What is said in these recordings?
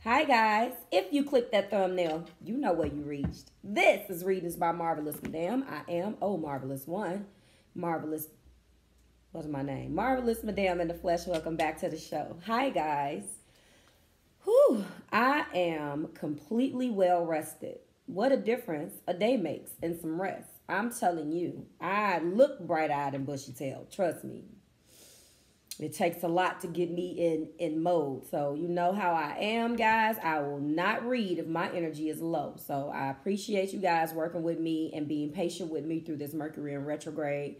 Hi guys, if you click that thumbnail, you know where you reached. This is Readings by Marvelous Madame. I am Marvelous One. Marvelous, what's my name? Marvelous Madame in the flesh. Welcome back to the show. Hi guys. Whew, I am completely well rested. What a difference a day makes in some rest. I'm telling you, I look bright-eyed and bushy-tailed. Trust me. It takes a lot to get me in mode. So you know how I am, guys. I will not read if my energy is low. So I appreciate you guys working with me and being patient with me through this Mercury in retrograde.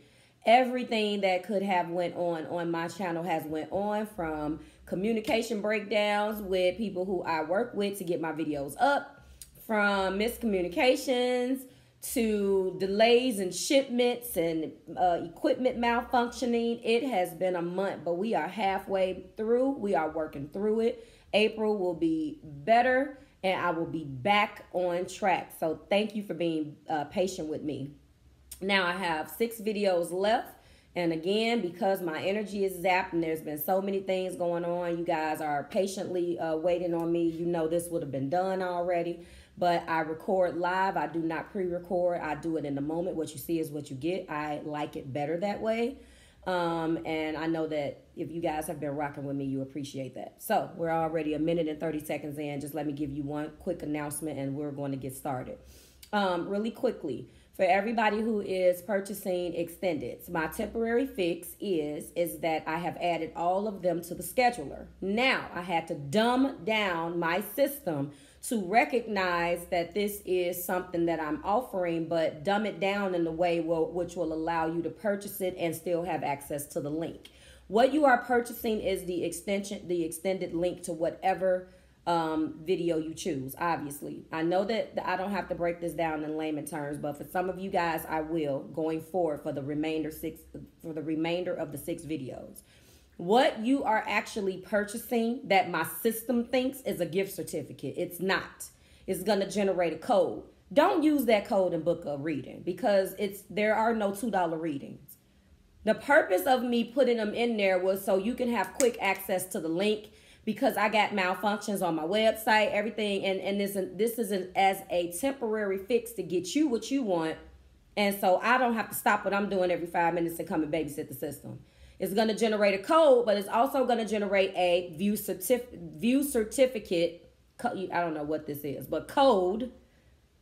Everything that could have went on my channel has went on, from communication breakdowns with people who I work with to get my videos up, from miscommunications to delays in shipments and equipment malfunctioning. It has been a month, but we are halfway through. We are working through it. April will be better, and I will be back on track. So thank you for being patient with me. Now I have 6 videos left. And again, because my energy is zapped and there's been so many things going on, you guys are patiently waiting on me. You know this would have been done already. But I record live. I do not pre-record. I do it in the moment. What you see is what you get. I like it better that way. And I know that if you guys have been rocking with me, you appreciate that. So we're already 1 minute and 30 seconds in. Just let me give you one quick announcement and we're going to get started. Really quickly, for everybody who is purchasing extendeds, my temporary fix is that I have added all of them to the scheduler. Now, I had to dumb down my system to recognize that this is something that I'm offering, but dumb it down in a way which will allow you to purchase it and still have access to the link. What you are purchasing is the extended link to whatever video you choose. Obviously, I know that I don't have to break this down in layman terms, but for some of you guys, I will going forward for the remainder of the 6 videos. What you are actually purchasing that my system thinks is a gift certificate. It's not. It's going to generate a code. Don't use that code and book a reading because there are no $2 readings. The purpose of me putting them in there was so you can have quick access to the link, because I got malfunctions on my website, everything. And this is as a temporary fix to get you what you want. And so I don't have to stop what I'm doing every 5 minutes to come and babysit the system. It's going to generate a code, but it's also going to generate a view certificate. I don't know what this is, but code.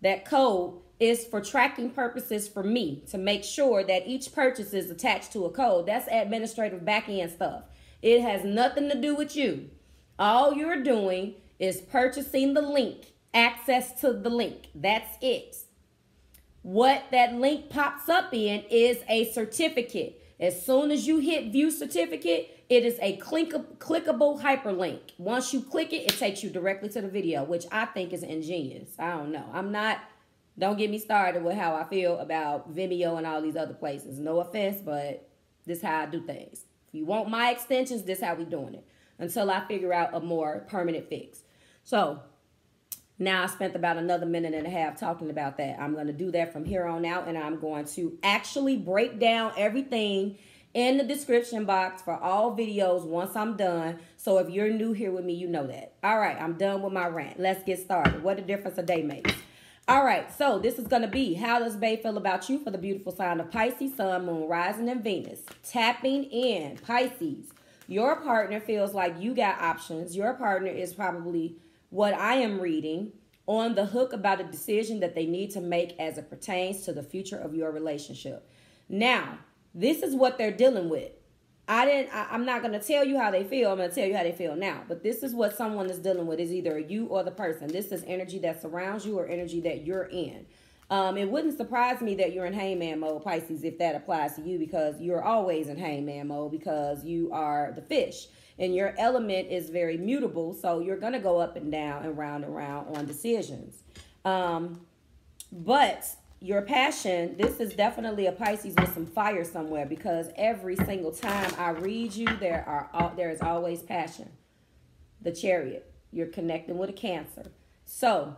That code is for tracking purposes for me to make sure that each purchase is attached to a code. That's administrative back-end stuff. It has nothing to do with you. All you're doing is purchasing the link, access to the link. That's it. What that link pops up in is a certificate. As soon as you hit view certificate, it is a clickable hyperlink. Once you click it, it takes you directly to the video, which I think is ingenious. I don't know. Don't get me started with how I feel about Vimeo and all these other places. No offense, but this is how I do things. If you want my extensions, this is how we doing it until I figure out a more permanent fix. So now I spent about another minute and a half talking about that. I'm going to do that from here on out, and I'm going to actually break down everything in the description box for all videos once I'm done. So if you're new here with me, you know that. All right, I'm done with my rant. Let's get started. What a difference a day makes. All right, so this is going to be How Does Bae Feel About You for the beautiful sign of Pisces, Sun, Moon, Rising, and Venus. Tapping in, Pisces. Your partner feels like you got options. Your partner is probably what I am reading, on the hook about a decision that they need to make as it pertains to the future of your relationship. Now, this is what they're dealing with. I'm not going to tell you how they feel. I'm going to tell you how they feel now. But this is what someone is dealing with. Is either you or the person. This is energy that surrounds you or energy that you're in. It wouldn't surprise me that you're in hangman mode, Pisces, if that applies to you, because you're always in hangman mode because you are the fish. And your element is very mutable, so you're going to go up and down and round on decisions. But your passion, this is definitely a Pisces with some fire somewhere, because every single time I read you, there is always passion. The Chariot, you're connecting with a Cancer. So,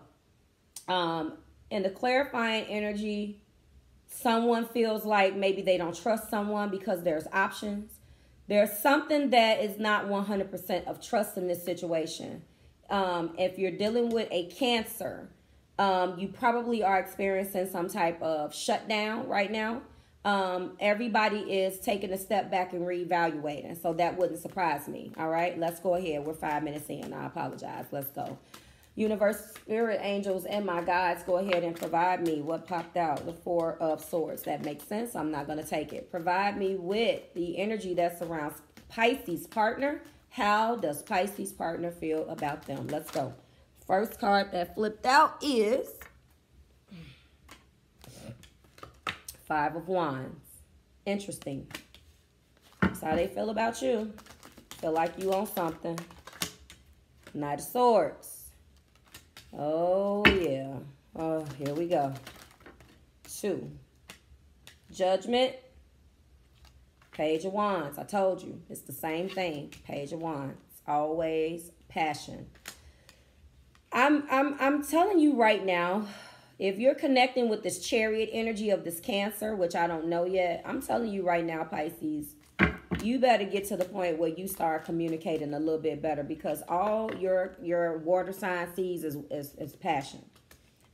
in the clarifying energy, someone feels like maybe they don't trust someone because there's options. There's something that is not 100% of trust in this situation. If you're dealing with a Cancer, you probably are experiencing some type of shutdown right now. Everybody is taking a step back and reevaluating. So that wouldn't surprise me. All right, let's go ahead. We're 5 minutes in. I apologize. Let's go. Universe, spirit, angels, and my guides, go ahead and provide me what popped out. The Four of Swords. That makes sense. I'm not going to take it. Provide me with the energy that surrounds Pisces partner. How does Pisces partner feel about them? Let's go. First card that flipped out is Five of Wands. Interesting. That's how they feel about you. Feel like you own something. Knight of Swords. Oh, yeah. Oh, here we go. 2. Judgment. Page of Wands. I told you. It's the same thing. Page of Wands. Always passion. I'm telling you right now, if you're connecting with this Chariot energy of this Cancer, which I don't know yet, I'm telling you right now, Pisces, you better get to the point where you start communicating a little bit better, because all your water sign sees is passion.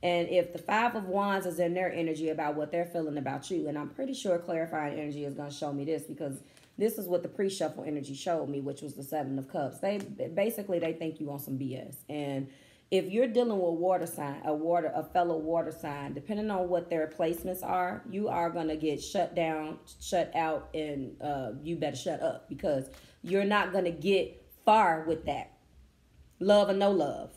And if the Five of Wands is in their energy about what they're feeling about you, and I'm pretty sure clarifying energy is going to show me this, because this is what the pre-shuffle energy showed me, which was the Seven of Cups. They think you on some BS. And if you're dealing with water sign, a fellow water sign, depending on what their placements are, you are going to get shut down, shut out, and you better shut up, because you're not going to get far with that. Love or no love.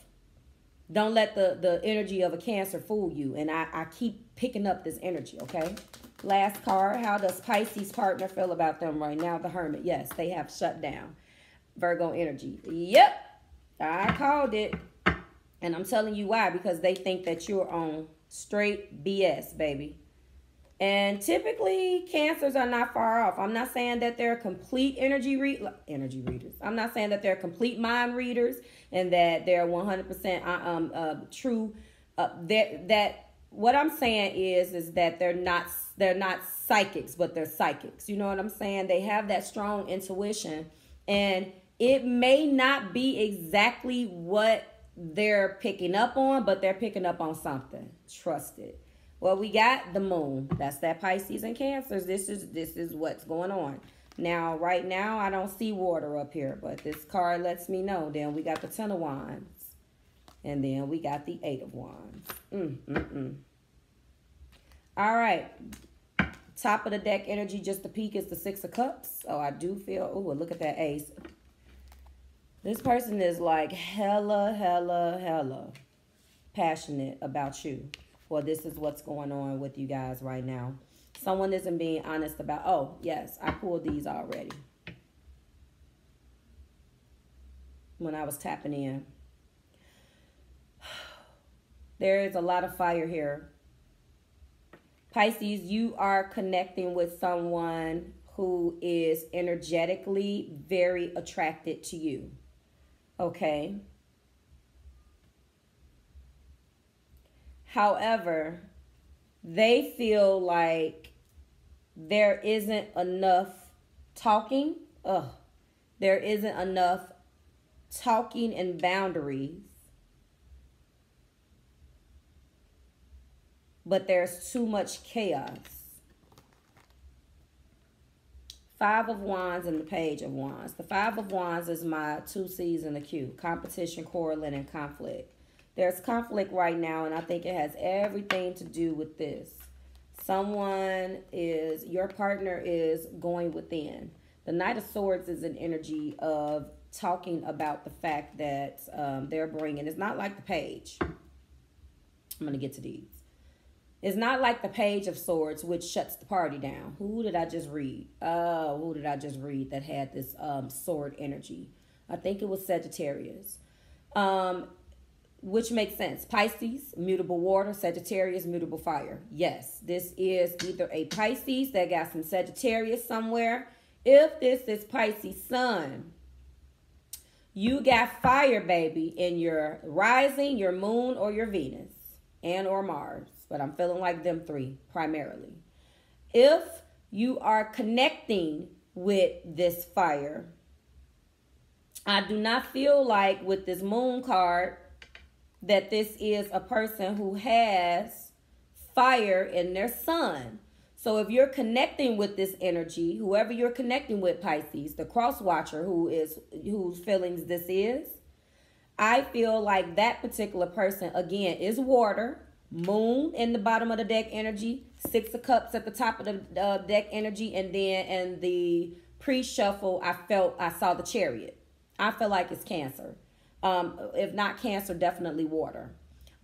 Don't let the energy of a Cancer fool you. And I keep picking up this energy, okay? Last card. How does Pisces partner feel about them right now? The Hermit. Yes, they have shut down. Virgo energy. Yep. I called it. And I'm telling you why. Because they think that you're on straight BS, baby. And typically, Cancers are not far off. I'm not saying that they're complete energy readers. I'm not saying that they're complete mind readers and that they're 100% true. What I'm saying is that they're not psychics, but they're psychics. You know what I'm saying? They have that strong intuition, and it may not be exactly what they're picking up on, but they're picking up on something. Trust it. Well, we got the Moon. That's that Pisces and Cancers. This is what's going on. Now, right now, I don't see water up here, but this card lets me know. Then we got the Ten of Wands. And then we got the Eight of Wands. All right. Top of the deck energy, just the peak, is the Six of Cups. Oh, I do feel, oh, look at that Ace. This person is like hella passionate about you. Well, this is what's going on with you guys right now. Someone isn't being honest about, oh, yes, I pulled these already when I was tapping in. There is a lot of fire here. Pisces, you are connecting with someone who is energetically very attracted to you. Okay? However, they feel like there isn't enough talking. There isn't enough talking and boundaries. But there's too much chaos. Five of Wands and the Page of Wands. The Five of Wands is my 2 C's in the Q. Competition, quarreling, and conflict. There's conflict right now, and I think it has everything to do with this. Your partner is going within. The Knight of Swords is an energy of talking about the fact that they're bringing. It's not like the Page. I'm going to get to these. It's not like the Page of Swords, which shuts the party down. Who did I just read? Who did I just read that had this sword energy? I think it was Sagittarius. Which makes sense. Pisces, mutable water. Sagittarius, mutable fire. Yes, this is either a Pisces that got some Sagittarius somewhere. If this is Pisces sun, you got fire, baby, in your rising, your moon, or your Venus, and or Mars. But I'm feeling like them three primarily. If you are connecting with this fire, I do not feel like with this moon card that this is a person who has fire in their sun. So if you're connecting with this energy, whoever you're connecting with, Pisces, the cross watcher whose feelings this is, I feel like that particular person, again, is water, moon in the bottom of the deck energy, 6 of cups at the top of the deck energy, and then in the pre-shuffle, I saw the chariot. I feel like it's Cancer. If not Cancer, definitely water.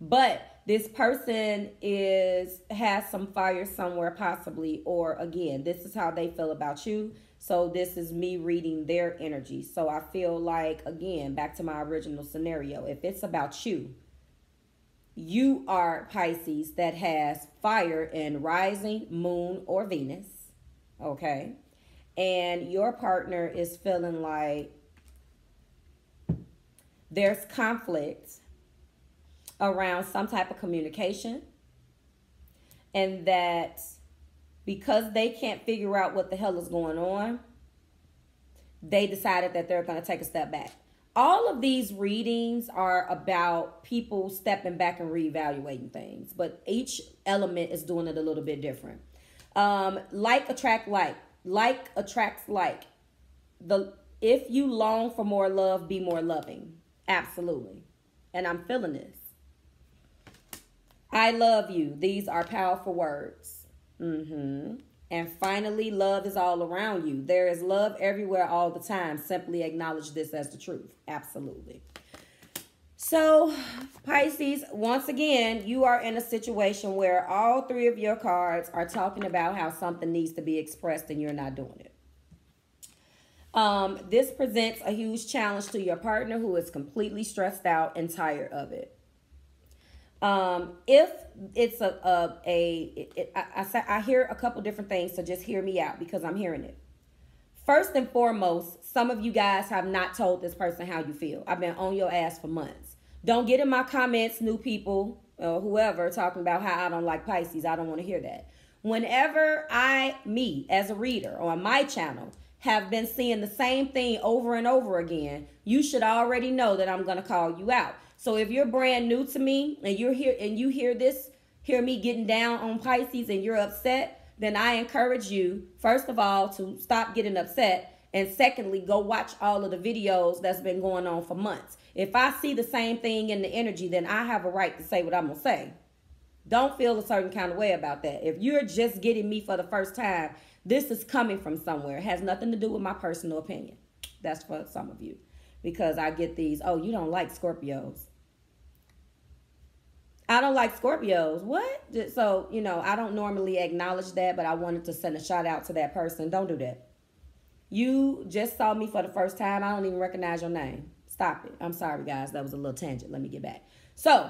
But this person has some fire somewhere possibly, or again, this is how they feel about you. So this is me reading their energy. So I feel like, again, back to my original scenario, if it's about you, you are Pisces that has fire in rising, moon, or Venus. Okay. And your partner is feeling like there's conflict around some type of communication, and that because they can't figure out what the hell is going on, they decided that they're going to take a step back. All of these readings are about people stepping back and reevaluating things, but each element is doing it a little bit different. Like attract like attracts like. If you long for more love, be more loving. Absolutely. And I'm feeling this. I love you. These are powerful words. And finally, love is all around you. There is love everywhere all the time. Simply acknowledge this as the truth. Absolutely. So, Pisces, once again, you are in a situation where all 3 of your cards are talking about how something needs to be expressed and you're not doing it. This presents a huge challenge to your partner who is completely stressed out and tired of it. If it's I hear a couple different things, so just hear me out because I'm hearing it. First and foremost, some of you guys have not told this person how you feel. I've been on your ass for months. Don't get in my comments, new people or whoever, talking about how I don't like Pisces. I don't want to hear that. Whenever me as a reader on my channel, have been seeing the same thing over and over again, you should already know that I'm going to call you out. So if you're brand new to me and you're here and you hear me getting down on Pisces and you're upset, then I encourage you, first of all, to stop getting upset. And secondly, go watch all of the videos that's been going on for months. If I see the same thing in the energy, then I have a right to say what I'm going to say. Don't feel a certain kind of way about that. If you're just getting me for the first time, this is coming from somewhere. It has nothing to do with my personal opinion. That's for some of you. Because I get these, oh, you don't like Scorpios. I don't like Scorpios. What? So, I don't normally acknowledge that, but I wanted to send a shout out to that person. Don't do that. You just saw me for the first time. I don't even recognize your name. Stop it. I'm sorry, guys. That was a little tangent. Let me get back. So,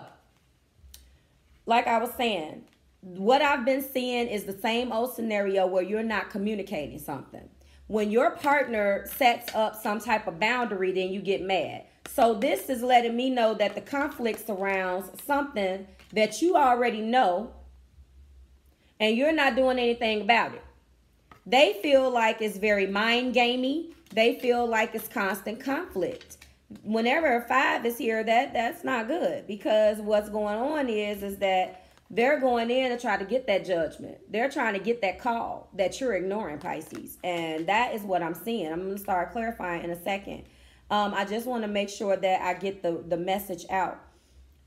like I was saying, what I've been seeing is the same old scenario where you're not communicating something. When your partner sets up some type of boundary, then you get mad. So this is letting me know that the conflict surrounds something that you already know and you're not doing anything about it. They feel like it's very mind gamey. They feel like it's constant conflict. Whenever a 5 is here, that's not good, because what's going on is that they're going in to try to get that judgment. They're trying to get that call that you're ignoring, Pisces. And that is what I'm seeing. I'm going to start clarifying in a second. I just want to make sure that I get the message out.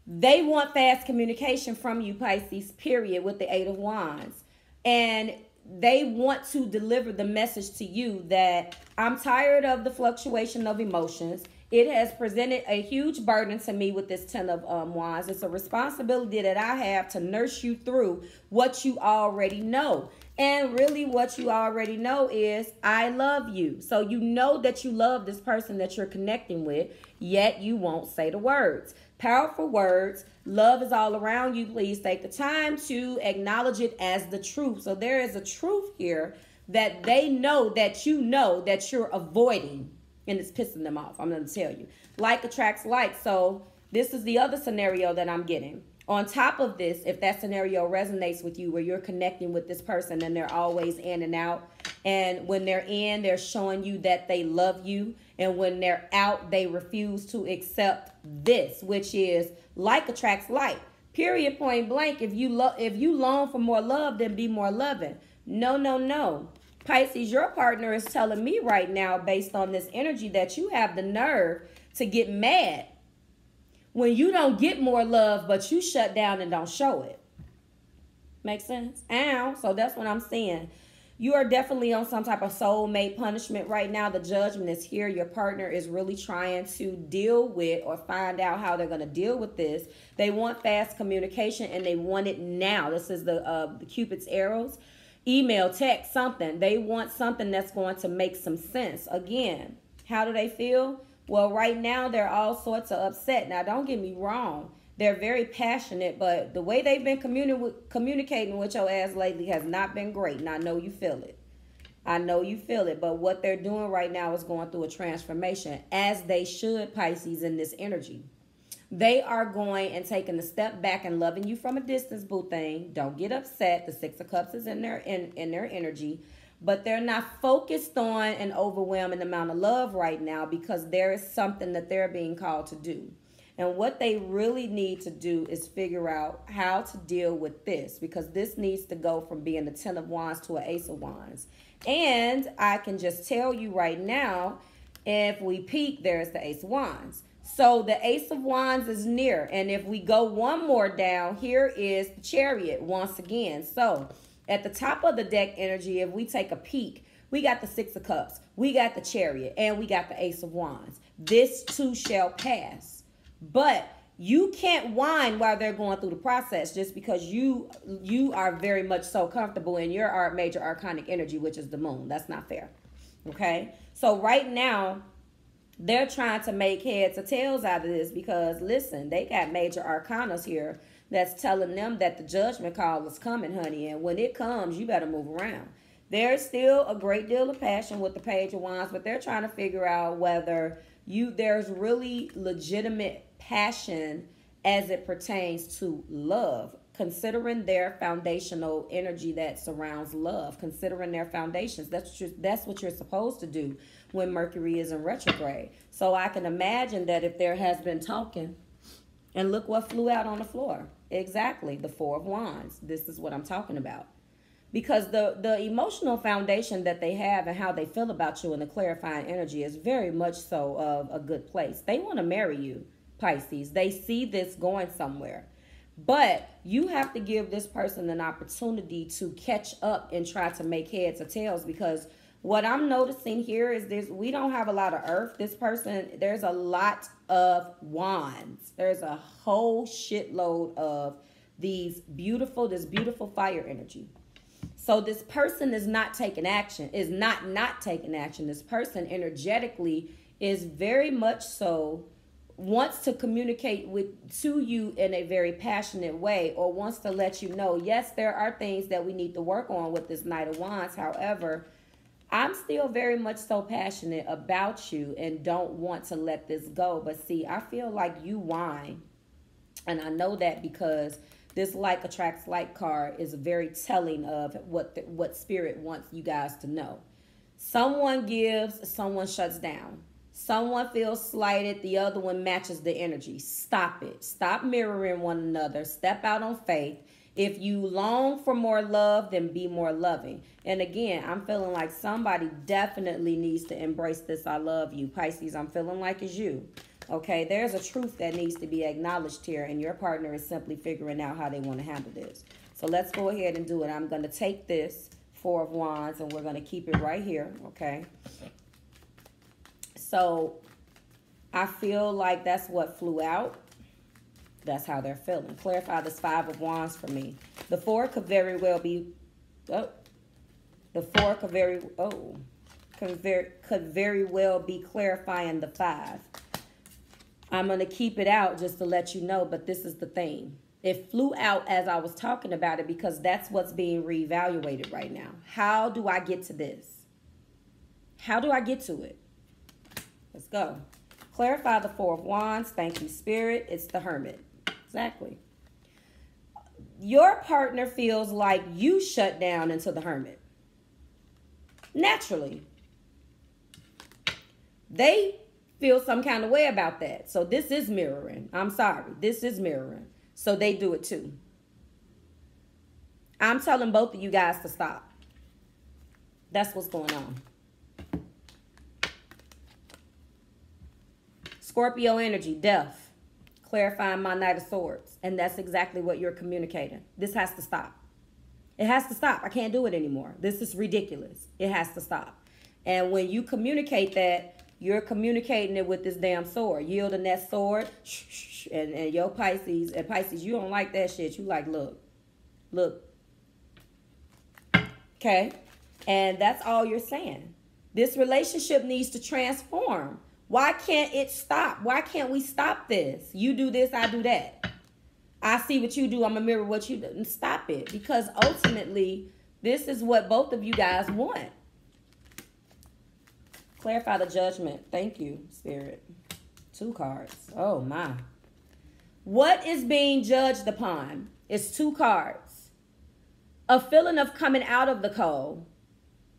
They want fast communication from you, Pisces, period, with the 8 of Wands. And they want to deliver the message to you that I'm tired of the fluctuation of emotions. It has presented a huge burden to me with this 10 of Wands. It's a responsibility that I have to nurse you through what you already know. And really what you already know is I love you. So you know that you love this person that you're connecting with, yet you won't say the words. Powerful words. Love is all around you. Please take the time to acknowledge it as the truth. So there is a truth here that they know that you're avoiding. And it's pissing them off. I'm going to tell you. Like attracts like. So this is the other scenario that I'm getting. On top of this, if that scenario resonates with you where you're connecting with this person and they're always in and out, And when they're in, they're showing you that they love you. And when they're out, they refuse to accept this, which is like attracts like. Period, point blank. If you long for more love, then be more loving. No, no, no. Pisces, your partner is telling me right now, based on this energy, that you have the nerve to get mad when you don't get more love, but you shut down and don't show it. Make sense? Ow. So that's what I'm saying. You are definitely on some type of soulmate punishment right now. The judgment is here. Your partner is really trying to deal with or find out how they're going to deal with this. They want fast communication and they want it now. This is the Cupid's arrows. Email, text, something. They want something that's going to make some sense. Again, how do they feel? Well, right now they're all sorts of upset. Now, don't get me wrong. They're very passionate, but the way they've been communicating with your ass lately has not been great. And I know you feel it. I know you feel it. But what they're doing right now is going through a transformation, as they should, Pisces, in this energy. They are going and taking a step back and loving you from a distance, boo thing. Don't get upset. The Six of Cups is in their energy. But they're not focused on an overwhelming amount of love right now because there is something that they're being called to do. And what they really need to do is figure out how to deal with this, because this needs to go from being the 10 of Wands to an Ace of Wands. And I can just tell you right now, if we peek, there's the Ace of Wands. So the Ace of Wands is near. And if we go one more down, here is the Chariot once again. So at the top of the deck energy, if we take a peek, we got the Six of Cups, we got the Chariot, and we got the Ace of Wands. This too shall pass. But you can't whine while they're going through the process just because you are very much so comfortable in your major arcanic energy, which is the moon. That's not fair. Okay? So right now, they're trying to make heads or tails out of this because, listen, they got major arcanas here that's telling them that the judgment call is coming, honey. And when it comes, you better move around. There's still a great deal of passion with the Page of Wands, but they're trying to figure out whether there's really legitimate passion as it pertains to love, considering their foundational energy that surrounds love, considering their foundations. That's what you're supposed to do when Mercury is in retrograde. So I can imagine that if there has been talking, and look what flew out on the floor. Exactly, the Four of Wands. This is what I'm talking about. Because the emotional foundation that they have and how they feel about you and the clarifying energy is very much so of a good place. They want to marry you, Pisces. They see this going somewhere. But you have to give this person an opportunity to catch up and try to make heads or tails, because what I'm noticing here is we don't have a lot of earth. This person, there's a lot of wands. There's a whole shitload of this beautiful fire energy. So this person is not taking action, is not taking action. This person energetically is very much so wants to communicate to you in a very passionate way, or wants to let you know, yes, there are things that we need to work on with this Knight of Wands. However, I'm still very much so passionate about you and don't want to let this go. But see, I feel like you whine. And I know that because this like attracts like card is very telling of what Spirit wants you guys to know. Someone gives, someone shuts down. Someone feels slighted, the other one matches the energy. Stop it. Stop mirroring one another. Step out on faith. If you long for more love, then be more loving. And again, I'm feeling like somebody definitely needs to embrace this I love you. Pisces, I'm feeling like it's you. Okay, there's a truth that needs to be acknowledged here, and your partner is simply figuring out how they want to handle this. So let's go ahead and do it. I'm going to take this Four of Wands, and we're going to keep it right here, okay? So I feel like that's what flew out. That's how they're feeling. Clarify this Five of Wands for me. The Four could very well be... Oh, the Four could very well be clarifying the Five. I'm going to keep it out just to let you know, but this is the theme. It flew out as I was talking about it because that's what's being reevaluated right now. How do I get to this? How do I get to it? Let's go. Clarify the Four of Wands. Thank you, Spirit. It's the Hermit. Exactly. Your partner feels like you shut down into the Hermit. Naturally. They feel some kind of way about that. So this is mirroring. I'm sorry. This is mirroring. So they do it too. I'm telling both of you guys to stop. That's what's going on. Scorpio energy, death. Clarifying my Knight of Swords. And that's exactly what you're communicating. This has to stop. It has to stop. I can't do it anymore. This is ridiculous. It has to stop. And when you communicate that, you're communicating it with this damn sword. Yielding that sword. And your Pisces. And Pisces, you don't like that shit. You like, look. Okay? And that's all you're saying. This relationship needs to transform. Why can't it stop? Why can't we stop this? You do this, I do that. I see what you do, I'm going to mirror what you do. And stop it. Because ultimately, this is what both of you guys want. Clarify the judgment. Thank you, Spirit. 2 cards. Oh, my. What is being judged upon is 2 cards. A feeling of coming out of the cold.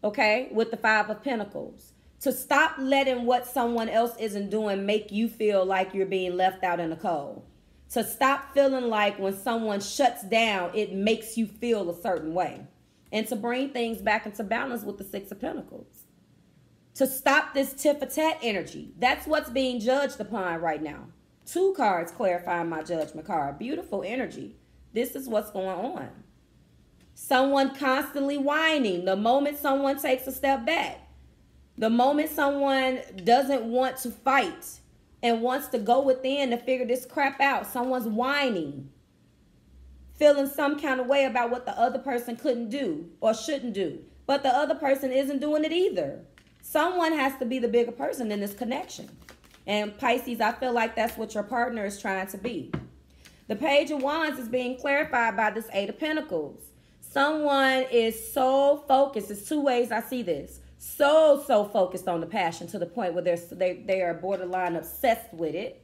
Okay? With the 5 of Pentacles. To stop letting what someone else isn't doing make you feel like you're being left out in the cold. To stop feeling like when someone shuts down, it makes you feel a certain way. And to bring things back into balance with the 6 of Pentacles. To stop this tit-for-tat energy. That's what's being judged upon right now. 2 cards clarifying my judgment card. Beautiful energy. This is what's going on. Someone constantly whining the moment someone takes a step back. The moment someone doesn't want to fight and wants to go within to figure this crap out, someone's whining, feeling some kind of way about what the other person couldn't do or shouldn't do, but the other person isn't doing it either. Someone has to be the bigger person in this connection. And Pisces, I feel like that's what your partner is trying to be. The Page of Wands is being clarified by this 8 of Pentacles. Someone is so focused. There's 2 ways I see this. So focused on the passion to the point where they are borderline obsessed with it.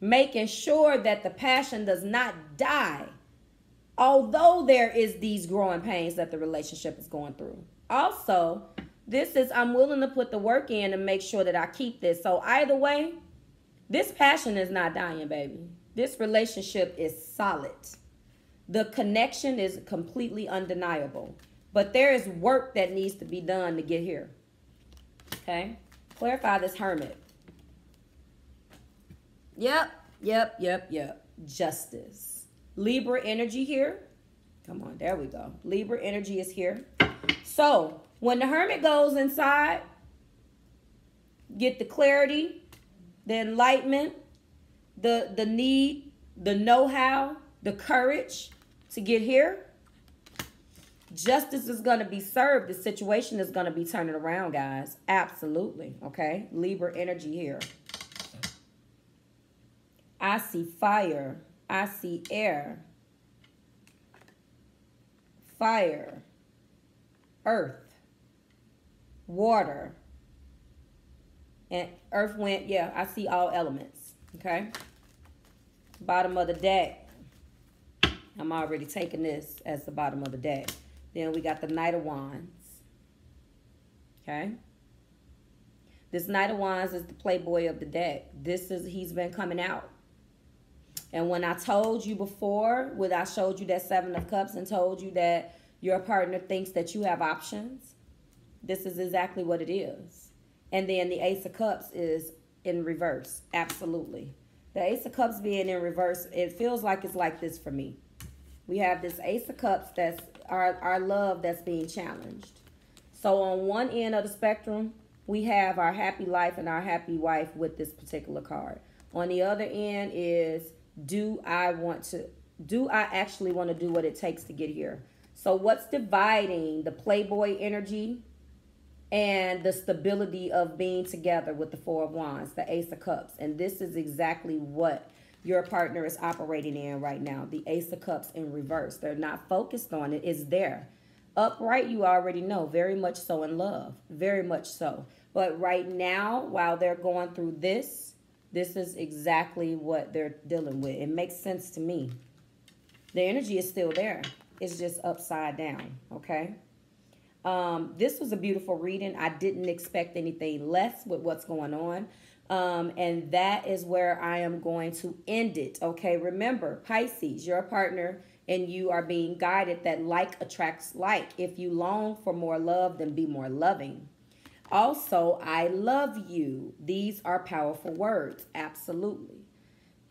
Making sure that the passion does not die. Although there is these growing pains that the relationship is going through. Also, this is I'm willing to put the work in and make sure that I keep this. So either way, this passion is not dying, baby. This relationship is solid. The connection is completely undeniable. But there is work that needs to be done to get here. Okay? Clarify this Hermit. Yep. Justice. Libra energy here. Come on, there we go. Libra energy is here. So, when the Hermit goes inside, get the clarity, the enlightenment, the need, the know-how, the courage to get here. Justice is going to be served. The situation is going to be turning around, guys. Absolutely. Okay? Libra energy here. I see fire. I see air. Fire. Earth. Water. And earth, wind. Yeah, I see all elements. Okay? Bottom of the deck. I'm already taking this as the bottom of the deck. Then we got the Knight of Wands. Okay. This Knight of Wands is the playboy of the deck. He's been coming out. And when I told you before, when I showed you that 7 of Cups and told you that your partner thinks that you have options, this is exactly what it is. And then the Ace of Cups is in reverse. Absolutely. The Ace of Cups being in reverse, it feels like it's like this for me. We have this Ace of Cups that's our love that's being challenged. So on one end of the spectrum, we have our happy life and our happy wife with this particular card. On the other end is, do I actually want to do what it takes to get here? So what's dividing the playboy energy and the stability of being together with the 4 of Wands, the Ace of Cups? And this is exactly what your partner is operating in right now. The Ace of Cups in reverse. They're not focused on it. It's there. Upright, you already know. Very much so in love. Very much so. But right now, while they're going through this is exactly what they're dealing with. It makes sense to me. The energy is still there. It's just upside down. Okay? This was a beautiful reading. I didn't expect anything less with what's going on. And that is where I am going to end it. Okay, remember, Pisces, you're a partner and you are being guided that like attracts like. If you long for more love, then be more loving. Also, I love you. These are powerful words. Absolutely.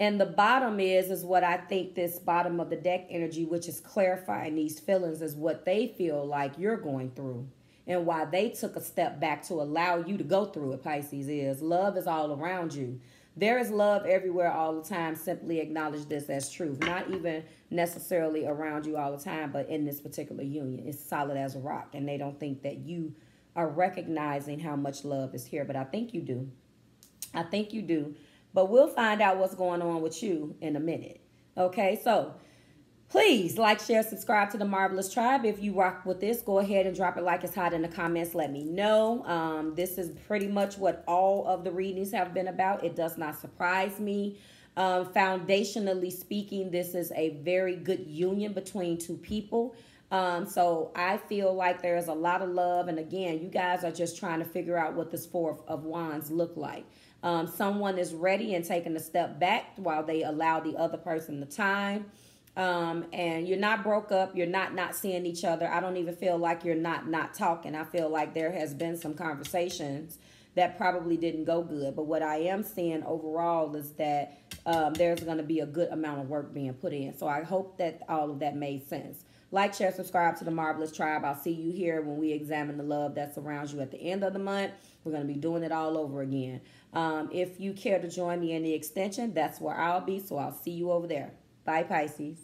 And the bottom is what I think this bottom of the deck energy, which is clarifying these feelings, is what they feel like you're going through and why they took a step back to allow you to go through it. Pisces is love is all around you. There is love everywhere all the time. Simply acknowledge this as truth. Not even necessarily around you all the time, but in this particular union, it's solid as a rock. And they don't think that you are recognizing how much love is here. But I think you do. I think you do. But we'll find out what's going on with you in a minute. Okay, so please like, share, subscribe to the Marvelous Tribe. If you rock with this, go ahead and drop it like it's hot in the comments. Let me know. This is pretty much what all of the readings have been about. It does not surprise me. Foundationally speaking, this is a very good union between two people. So I feel like there's a lot of love. And again, you guys are just trying to figure out what this Four of Wands look like. Someone is ready and taking a step back while they allow the other person the time. And you're not broke up. You're not seeing each other. I don't even feel like you're not talking. I feel like there has been some conversations that probably didn't go good. But what I am seeing overall is that there's going to be a good amount of work being put in. So I hope that all of that made sense. Like, share, subscribe to the Marvelous Tribe. I'll see you here when we examine the love that surrounds you at the end of the month. We're going to be doing it all over again. If you care to join me in the extension, that's where I'll be. So I'll see you over there. Bye, Pisces.